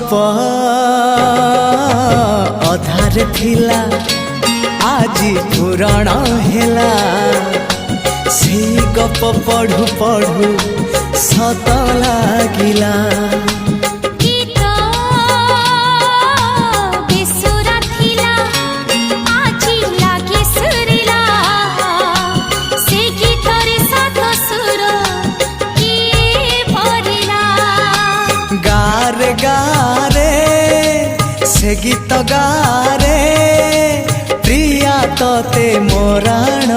गप अधार थिला आजी पुराण हेला से गप पढ़ु पढ़ु सत लागिला गारे गारे से गीत गारे प्रिया तोते मोराण